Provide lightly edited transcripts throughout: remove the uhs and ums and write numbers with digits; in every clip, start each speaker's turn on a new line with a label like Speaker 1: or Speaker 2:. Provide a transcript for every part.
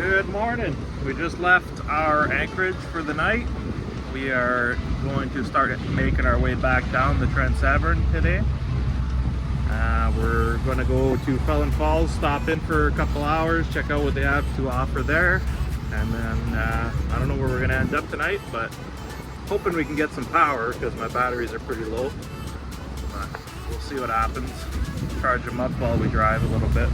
Speaker 1: Good morning. We just left our anchorage for the night. We are going to start making our way back down the Trent Severn today. We're going to go to Felon Falls, stop in for a couple hours, check out what they have to offer there, and then I don't know where we're going to end up tonight, but hoping we can get some power because my batteries are pretty low. But we'll see what happens. Charge them up while we drive a little bit.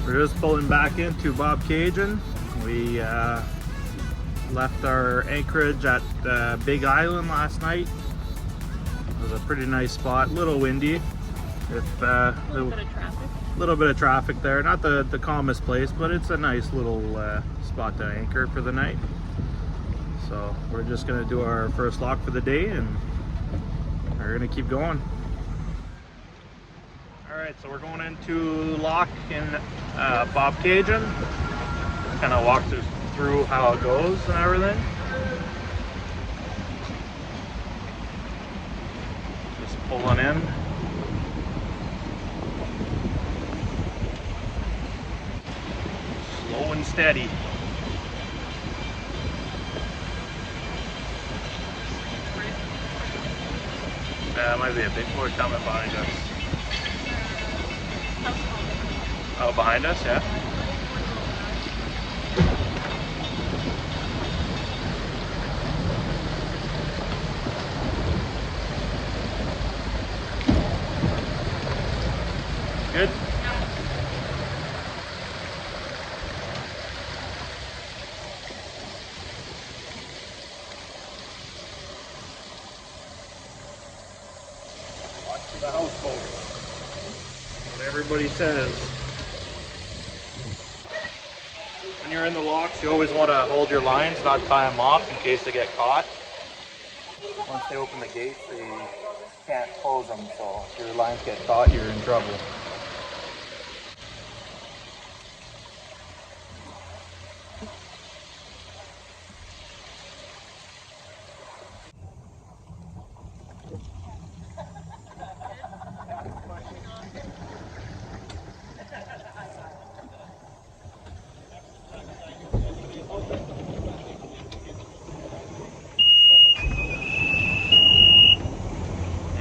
Speaker 1: We're just pulling back into Bob Cajun. We left our anchorage at Big Island last night. It was a pretty nice spot, a little windy. With a little bit of traffic there. Not the calmest place, but it's a nice little spot to anchor for the night. So we're just gonna do our first lock for the day and we're gonna keep going. Alright, so we're going into lock in Bob Cajun. Kind of walk through how it goes and everything. Just pulling in. Slow and steady. Might be a big board coming behind us. Oh, behind us, yeah. Good. Watch the houseboat. What everybody says. When you're in the locks, you always want to hold your lines, not tie them off in case they get caught. Once they open the gates, they can't close them, so if your lines get caught, you're in trouble.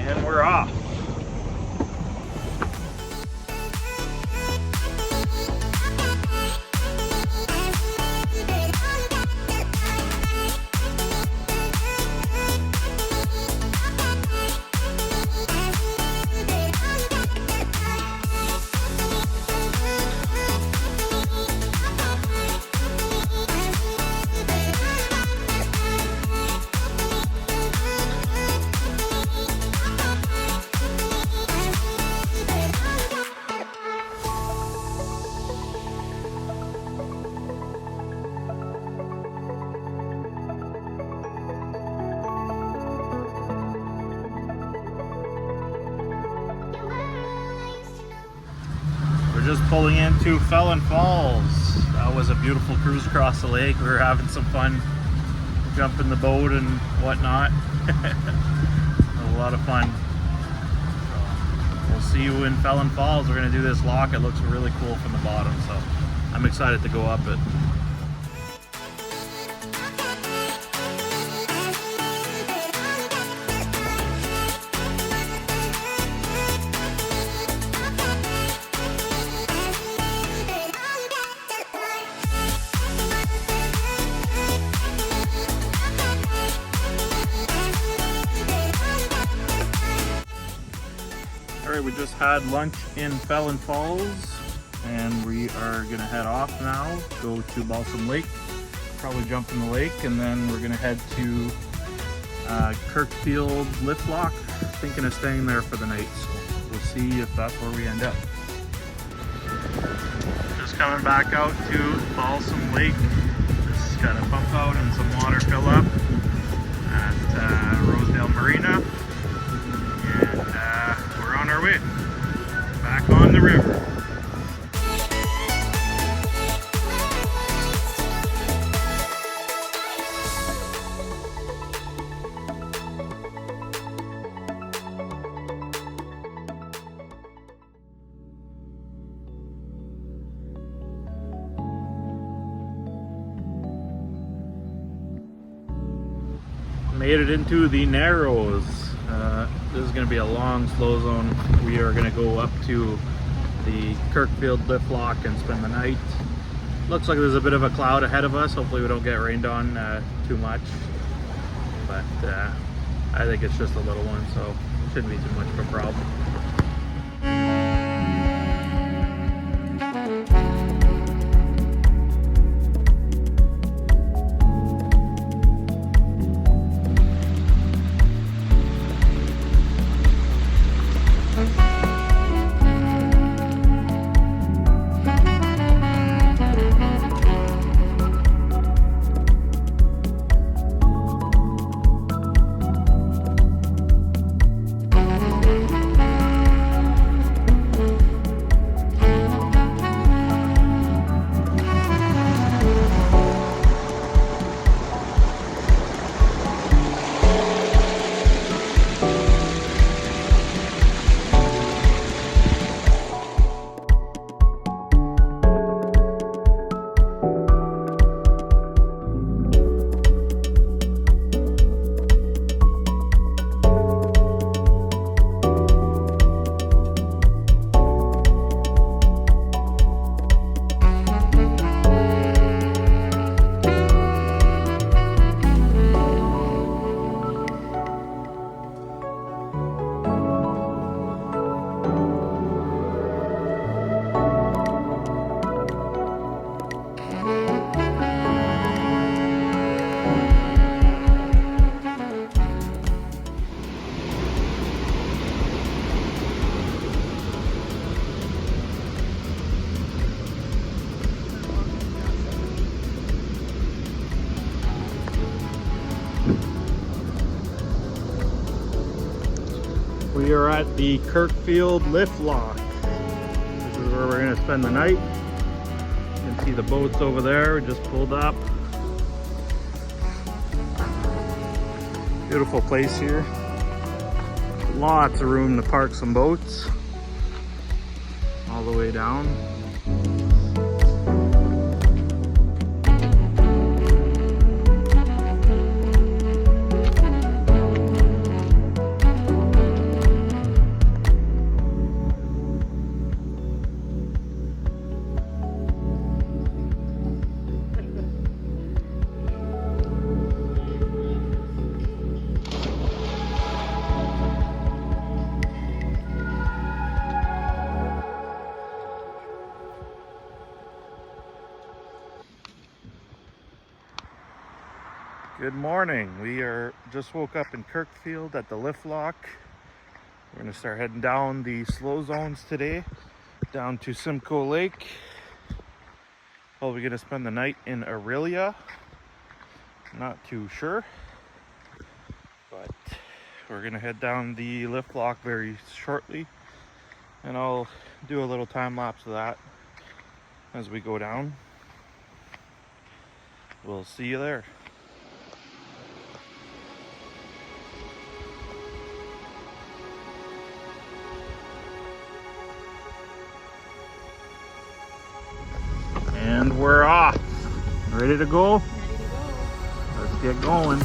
Speaker 1: And we're off. Just pulling into Felon Falls. That was a beautiful cruise across the lake. We were having some fun jumping the boat and whatnot. A lot of fun. So we'll see you in Felon Falls. We're going to do this lock. It looks really cool from the bottom, so I'm excited to go up it. Alright, we just had lunch in Felon Falls and we are going to head off now, go to Balsam Lake, probably jump in the lake, and then we're going to head to Kirkfield Lift Lock, thinking of staying there for the night, so we'll see if that's where we end up. Just coming back out to Balsam Lake, just got a pump out and some water fill up at Rosedale Marina. And we're on our way back on the river. made it into the Narrows. This is going to be a long slow zone. We are going to go up to the Kirkfield lift lock and spend the night. Looks like there's a bit of a cloud ahead of us. Hopefully we don't get rained on too much, but I think it's just a little one, so it shouldn't be too much of a problem. We are at the Kirkfield lift lock. This is where we're going to spend the night. You can see the boats over there. We just pulled up. Beautiful place here. Lots of room to park some boats all the way down. Good morning. We just woke up in Kirkfield at the lift lock. We're going to start heading down the slow zones today, down to Simcoe Lake. Probably going to spend the night in Aurelia. Not too sure, but we're going to head down the lift lock very shortly, and I'll do a little time lapse of that as we go down. We'll see you there. And we're off. Ready to go?
Speaker 2: Ready to go.
Speaker 1: Let's get going.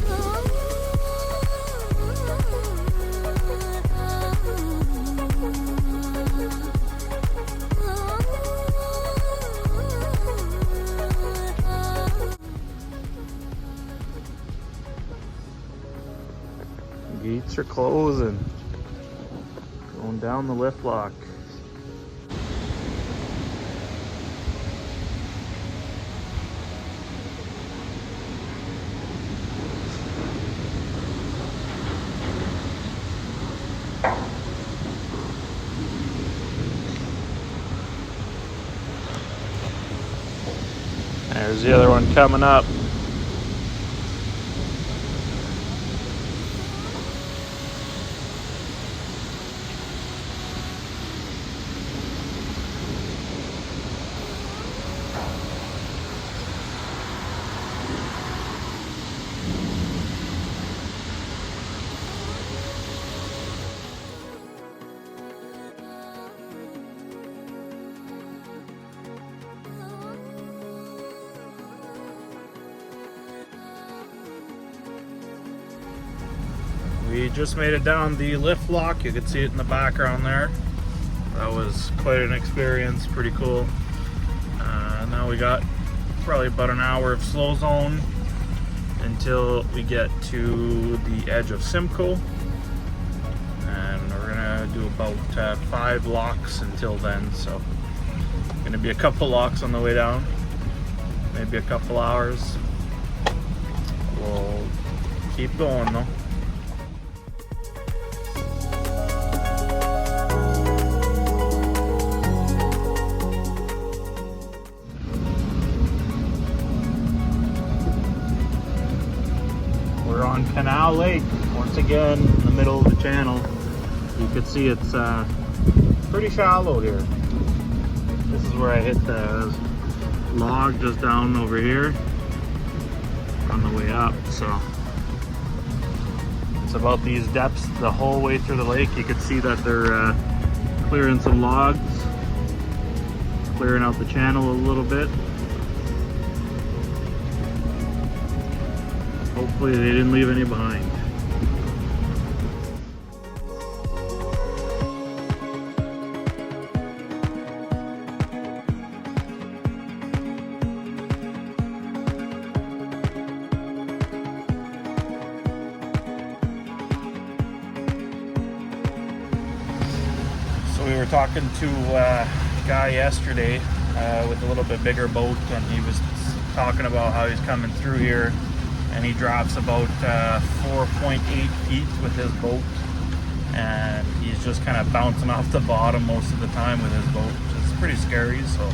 Speaker 1: Gates are closing. Going down the lift lock. There's the other one coming up. We just made it down the lift lock. You can see it in the background there. That was quite an experience, pretty cool. Now we got probably about an hour of slow zone until we get to the edge of Simcoe. And we're gonna do about 5 locks until then, so gonna be a couple locks on the way down, maybe a couple hours. We'll keep going though. We're on Canal Lake once again in the middle of the channel. You can see it's pretty shallow here. This is where I hit the log just down over here on the way up. So it's about these depths the whole way through the lake. You can see that they're clearing some logs, clearing out the channel a little bit. Hopefully they didn't leave any behind. So we were talking to a guy yesterday with a little bit bigger boat, and he was talking about how he's coming through here. And he drops about 4.8 feet with his boat, and he's just kind of bouncing off the bottom most of the time with his boat, which is pretty scary. So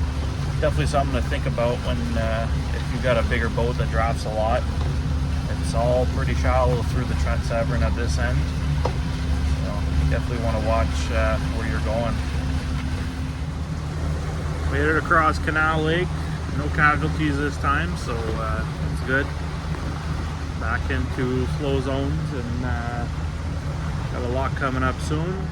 Speaker 1: definitely something to think about when if you've got a bigger boat that drops a lot. It's all pretty shallow through the Trent Severn at this end, so definitely want to watch where you're going. We headed across Canal Lake, no casualties this time, so it's good. Back into slow zones, and got a lock coming up soon.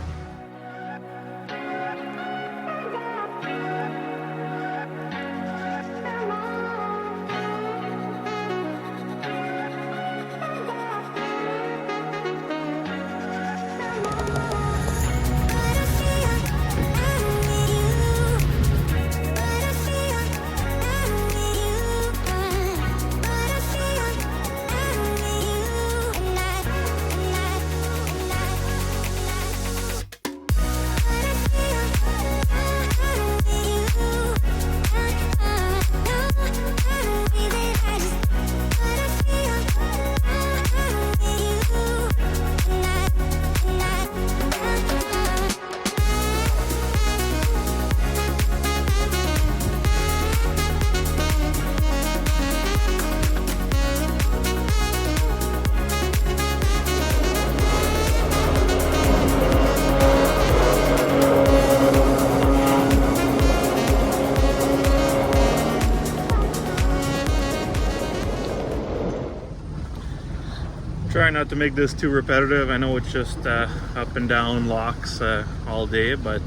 Speaker 1: Try not to make this too repetitive. I know it's just up and down locks all day, but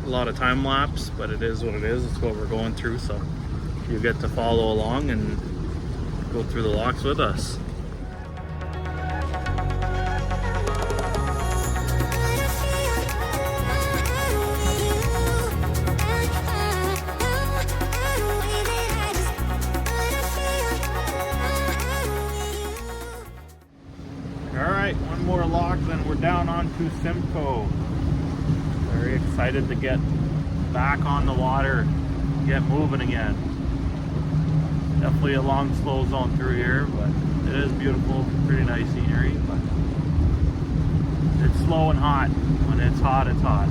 Speaker 1: a lot of time lapse, but it is what it is. It's what we're going through, so you get to follow along and go through the locks with us. One more lock, then we're down onto Simcoe. Very excited to get back on the water, get moving again. Definitely a long slow zone through here, but it is beautiful, pretty nice scenery. But it's slow and hot. When it's hot, it's hot.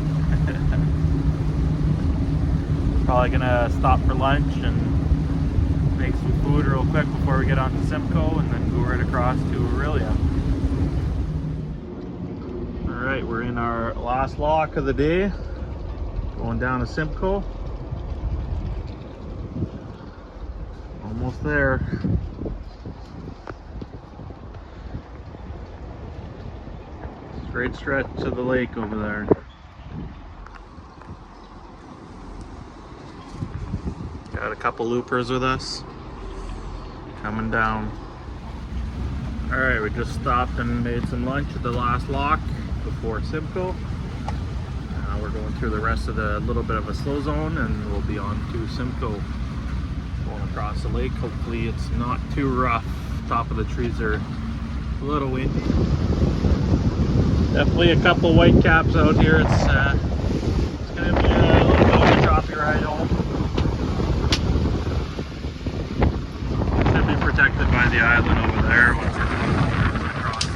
Speaker 1: Probably gonna stop for lunch and make some food real quick before we get onto Simcoe, and then go right across to Aurelia. Alright, we're in our last lock of the day, going down to Simcoe. Almost there. Straight stretch to the lake over there. Got a couple loopers with us coming down. Alright, we just stopped and made some lunch at the last lock before Simcoe. We're going through the rest of the little bit of a slow zone and we'll be on to Simcoe. Going across the lake. Hopefully it's not too rough. Top of the trees are a little windy. Definitely a couple white caps out here. It's going to be a little bit of a choppy ride home. Should be protected by the island over there once we're across there.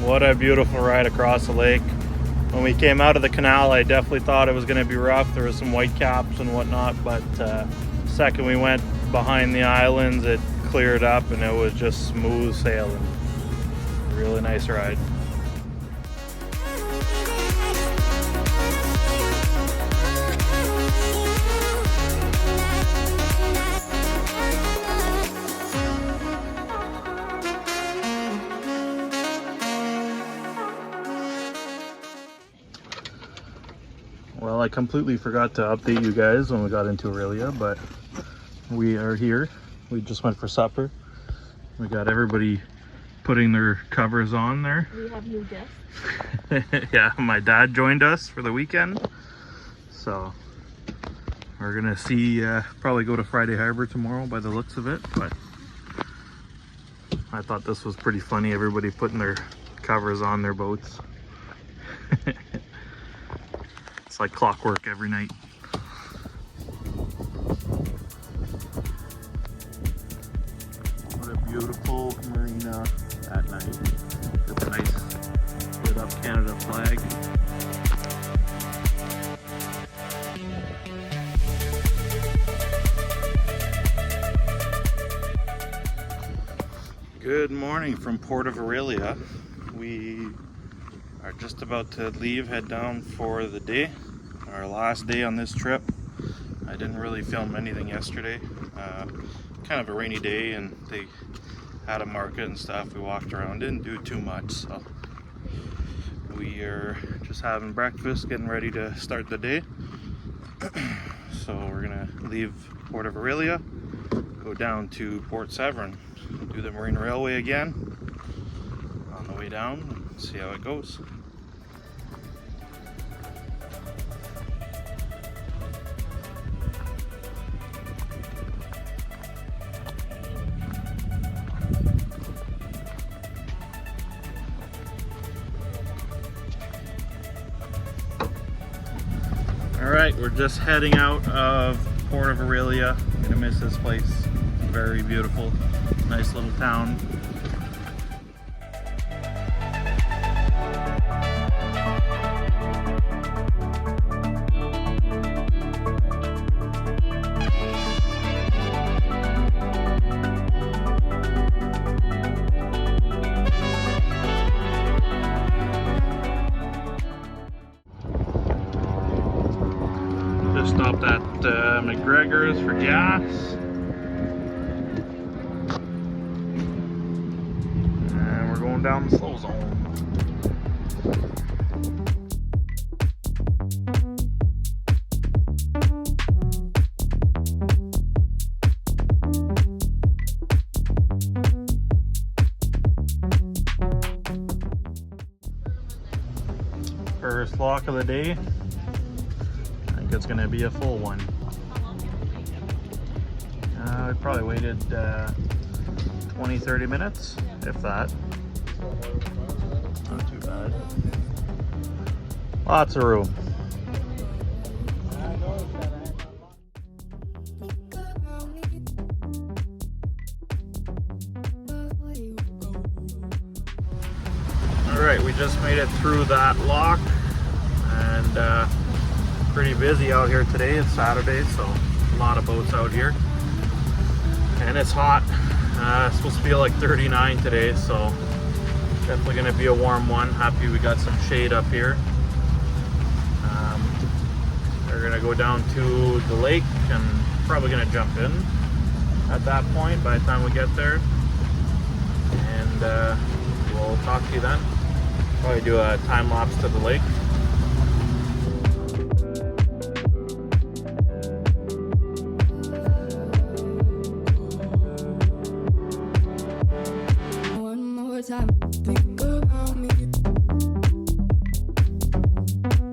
Speaker 1: What a beautiful ride across the lake. When we came out of the canal, I definitely thought it was going to be rough. There was some white caps and whatnot, but second we went behind the islands, it cleared up and it was just smooth sailing. Really nice ride. Well, I completely forgot to update you guys when we got into Aurelia, but we are here. We just went for supper. We got everybody putting their covers on there.
Speaker 2: We have new guests.
Speaker 1: Yeah, my dad joined us for the weekend. So we're gonna see, probably go to Friday Harbor tomorrow by the looks of it, but I thought this was pretty funny, everybody putting their covers on their boats. It's like clockwork every night. What a beautiful marina at night. With a nice lit up Canada flag. Good morning from Port of Aurelia. We are just about to leave, head down for the day. Our last day on this trip. I didn't really film anything yesterday. Kind of a rainy day and they had a market and stuff. We walked around, didn't do too much. So we are just having breakfast, getting ready to start the day. So we're gonna leave Port of Aurelia, go down to Trent Severn, do the Marine Railway again on the way down and see how it goes. Alright, we're just heading out of Port of Aurelia. I'm gonna miss this place. Very beautiful. Nice little town. Stopped at McGregor's for gas. And we're going down the slow zone. First lock of the day. It's going to be a full one. I probably waited 20-30 minutes, if that. Not too bad. Lots of room. Alright, we just made it through that lock and pretty busy out here today. It's Saturday, so a lot of boats out here. And it's hot. It's supposed to be like 39 today, so definitely going to be a warm one. Happy we got some shade up here. We're going to go down to the lake and probably going to jump in at that point by the time we get there. And we'll talk to you then. Probably do a time lapse to the lake.
Speaker 3: One more time, think about me.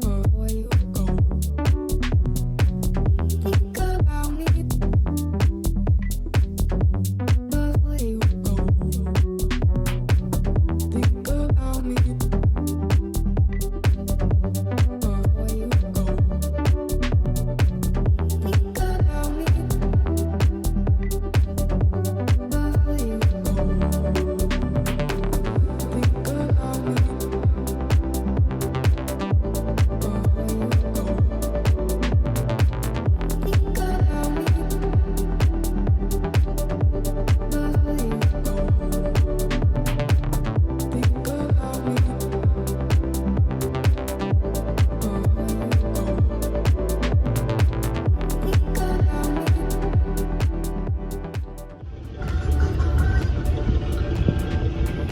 Speaker 3: Before you go, think about me. Before you go, think about me. Before you go, think about me. Before you go.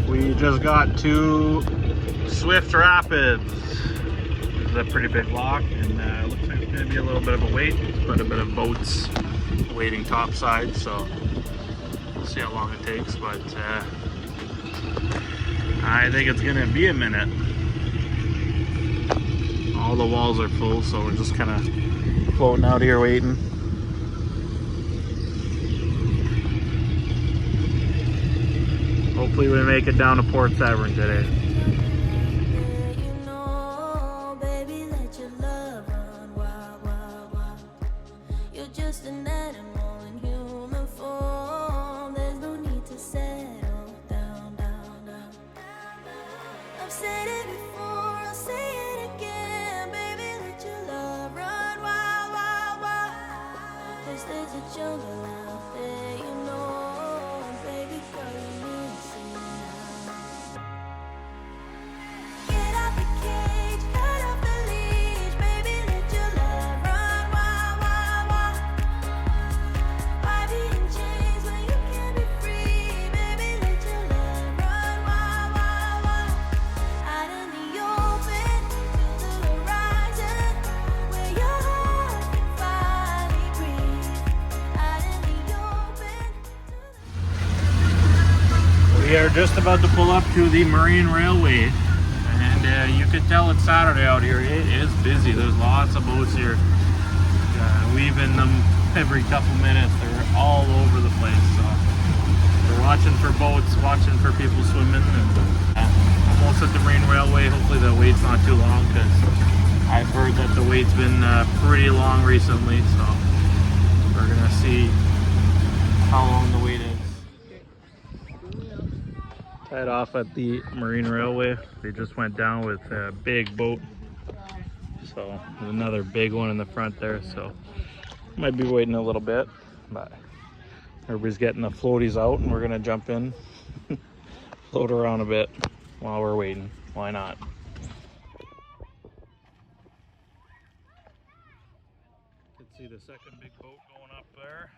Speaker 1: We just got to Swift Rapids. This is a pretty big lock, and looks like it's going to be a little bit of a wait. There's quite a bit of boats waiting topside, so we'll see how long it takes, but I think it's going to be a minute. All the walls are full, so we're just kind of floating out here waiting. Hopefully we make it down to Port Severn today.
Speaker 3: You know, baby, let your love run wild, wild, wild. You're just an animal in human form. There's no need to settle down, down, down. I've said it before, I'll say it again. Baby, let your love run wild, wild, wild. There's a jungle out there, you know. Baby girl, you need to see now. Get out the cage, cut off the leash. Baby, let your love run wild, wild, wild. Why be in chains when you can be free? Baby, let your love run wild, wild, wild. Out in the open, to the horizon, where your heart can finally breathe. Out in the open,
Speaker 1: We are just about to pull up to the Marine Railway, and you can tell it's Saturday out here. It is busy. There's lots of boats here, weaving them every couple minutes. They're all over the place. So we're watching for boats, watching for people swimming, and almost at the Marine Railway. Hopefully the wait's not too long, because I've heard that the wait's been pretty long recently. So we're gonna see how long the wait is. Tied off at the Marine Railway. They just went down with a big boat. So there's another big one in the front there. So might be waiting a little bit, but everybody's getting the floaties out, and we're gonna jump in, float around a bit while we're waiting. Why not? You can see the second big boat going up there.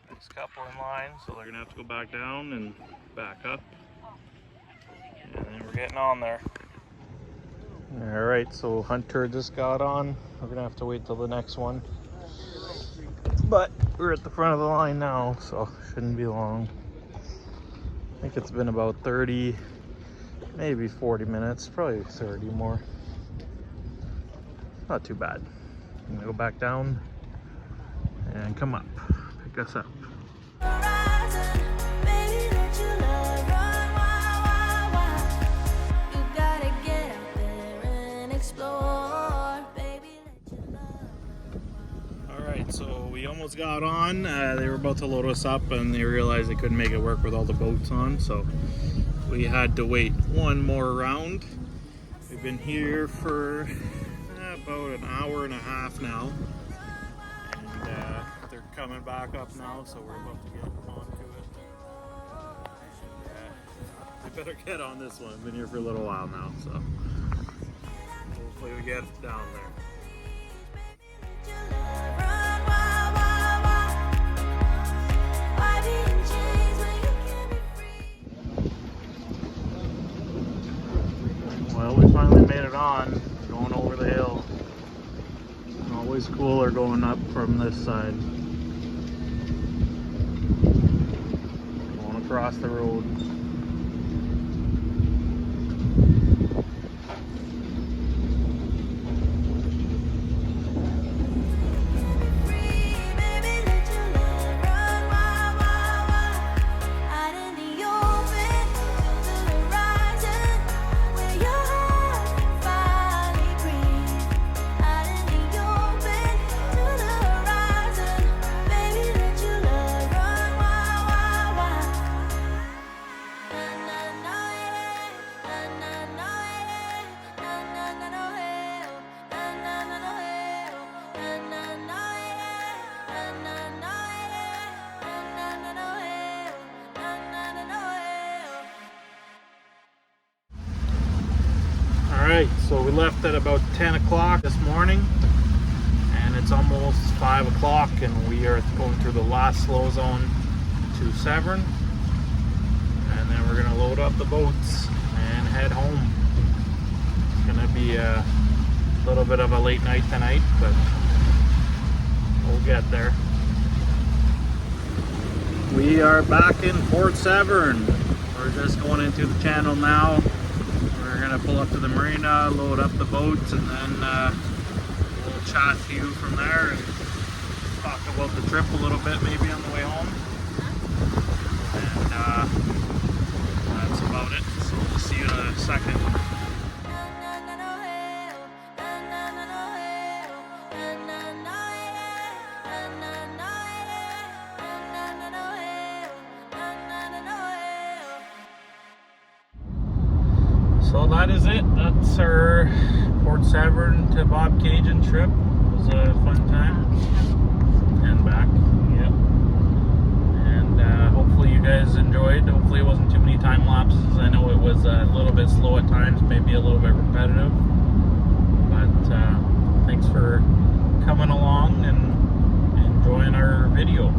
Speaker 1: Next couple in line, so they're gonna have to go back down and back up, and then we're getting on there. All right, so Hunter just got on. We're gonna have to wait till the next one, but we're at the front of the line now, so shouldn't be long. I think it's been about 30, maybe 40 minutes, probably 30 more. Not too bad. I'm gonna go back down and come up, pick us up.
Speaker 3: horizon, baby, let your love run wild, wild, wild. You gotta get out there and explore, baby, let your love run wild.
Speaker 1: All right, so we almost got on. They were about to load us up, and they realized they couldn't make it work with all the boats on, so we had to wait one more round. We've been here for about an hour and a half now, and they're coming back up now, so we're about to get onto it. I better get on this one. I've been here for a little while now, so hopefully we get down there. Well, we finally made it on. We're going over the hill. Always cooler going up from this side. Going across the road. Alright, so we left at about 10 o'clock this morning, and it's almost 5 o'clock, and we are going through the last slow zone to Severn, and then we're going to load up the boats and head home. It's going to be a little bit of a late night tonight, but we'll get there. We are back in Port Severn. We're just going into the channel now. We're gonna pull up to the marina, load up the boats, and then we'll chat to you from there and talk about the trip a little bit, maybe on the way home. And that's about it. So we'll see you in a second. So that is it. That's our Port Severn to Bob Cajun trip. It was a fun time. And back. Yep. And hopefully you guys enjoyed. Hopefully it wasn't too many time lapses. I know it was a little bit slow at times, maybe a little bit repetitive. But thanks for coming along and enjoying our video.